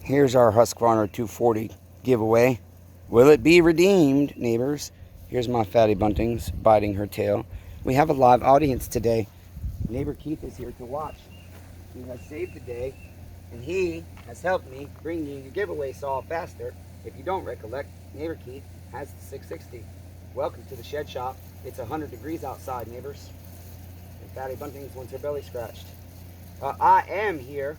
Here's our HUSQVARNA 240 giveaway. Will it be redeemed, neighbors? Here's my fatty buntings biting her tail. We have a live audience today. Neighbor Keith is here to watch. He has saved the day, and he has helped me bring you your giveaway saw faster. If you don't recollect, Neighbor Keith has the 660. Welcome to the shed shop. It's 100 degrees outside, neighbors. And fatty buntings wants her belly scratched. I am here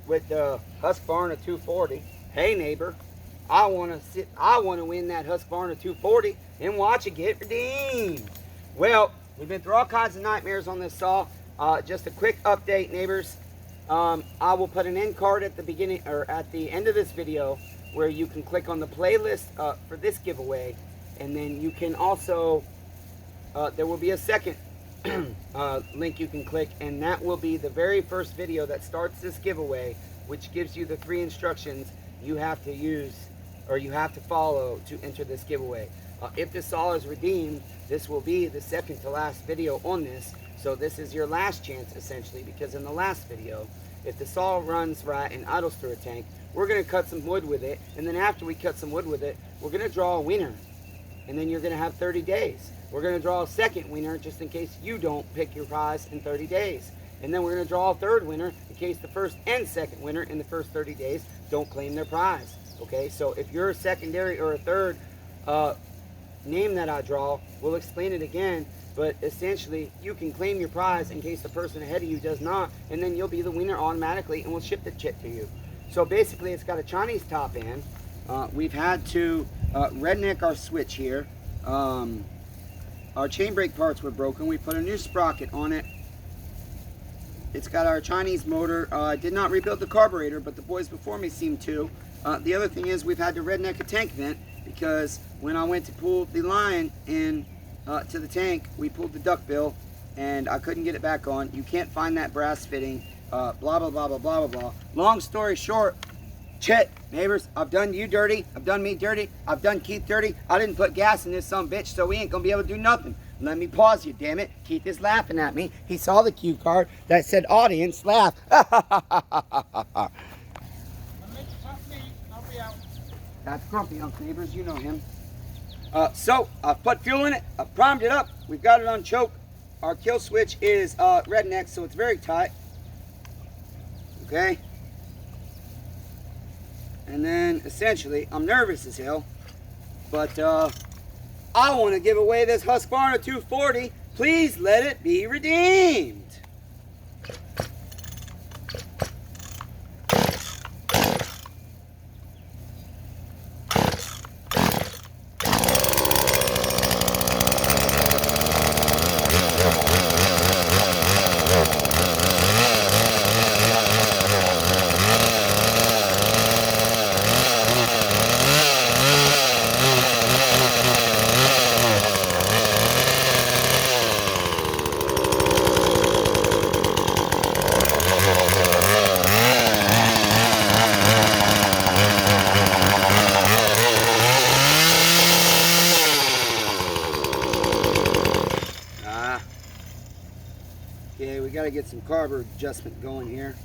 with the HUSQVARNA 240. Hey neighbor, I want to win that HUSQVARNA 240 and watch it get redeemed. Well, we've been through all kinds of nightmares on this saw. Just a quick update, neighbors. I will put an end card at the beginning or at the end of this video where you can click on the playlist for this giveaway, and then you can also there will be a second link you can click, and that will be the very first video that starts this giveaway, which gives you the 3 instructions you have to use or you have to follow to enter this giveaway. If this saw is redeemed, this will be the second to last video on this, so this is your last chance essentially, because in the last video, if the saw runs right and idles through a tank, we're going to cut some wood with it, and then after we cut some wood with it, we're going to draw a winner, and then you're going to have 30 days. We're going to draw a second winner just in case you don't pick your prize in 30 days. And then we're going to draw a third winner in case the first and second winner in the first 30 days don't claim their prize. Okay, so if you're a secondary or a third name that I draw, we'll explain it again, but essentially you can claim your prize in case the person ahead of you does not, and then you'll be the winner automatically and we'll ship the chip to you. So basically it's got a Chinese top end. We've had to redneck our switch here. Our chain brake parts were broken. We put a new sprocket on it. It's got our Chinese motor. I did not rebuild the carburetor, but the boys before me seemed to. The other thing is we've had to redneck a tank vent because when I went to pull the line in to the tank, we pulled the duckbill and I couldn't get it back on. You can't find that brass fitting. Blah, blah, blah, blah, blah, blah. Long story short, Chet, neighbors, I've done you dirty, I've done me dirty, I've done Keith dirty. I didn't put gas in this son bitch, so we ain't gonna be able to do nothing. Let me pause you, damn it. Keith is laughing at me. He saw the cue card that said audience laugh. That's Grumpy Unc, neighbors, you know him. So I've put fuel in it, I've primed it up, we've got it on choke. Our kill switch is redneck, so it's very tight. Okay. And then essentially, I'm nervous as hell, but I want to give away this HUSQVARNA 240. Please let it be redeemed. Okay, we got to get some carburetor adjustment going here.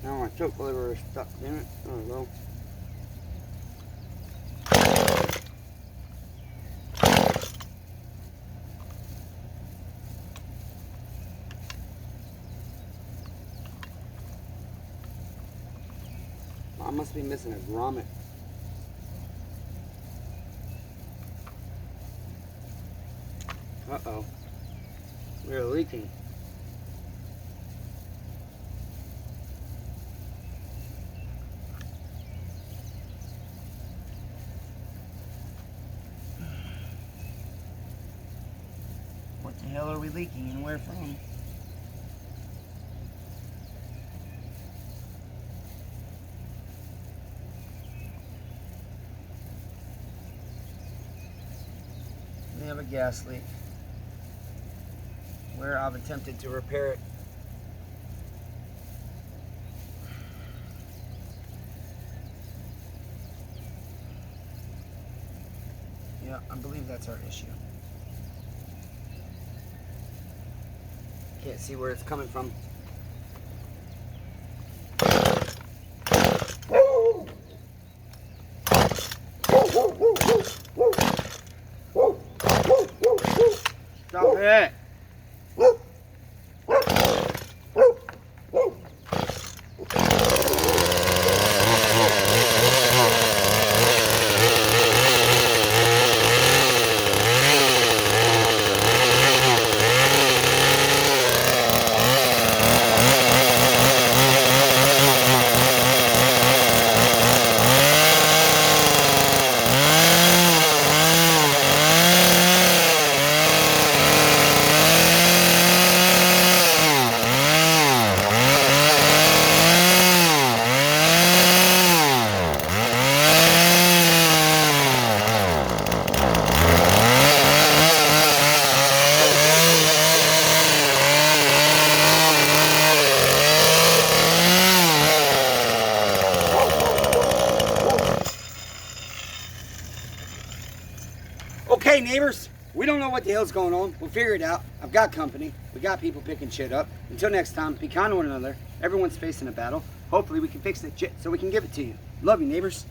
Now my choke lever is stuck in it. There we go. I must be missing a grommet. Uh-oh. We're leaking. What the hell are we leaking and where from? We have a gas leak where I've attempted to repair it I believe that's our issue. Can't see where it's coming from. Stop it! Okay, neighbors, we don't know what the hell's going on. We'll figure it out. I've got company. We got people picking shit up. Until next time, be kind to one another. Everyone's facing a battle. Hopefully we can fix that shit so we can give it to you. Love you, neighbors.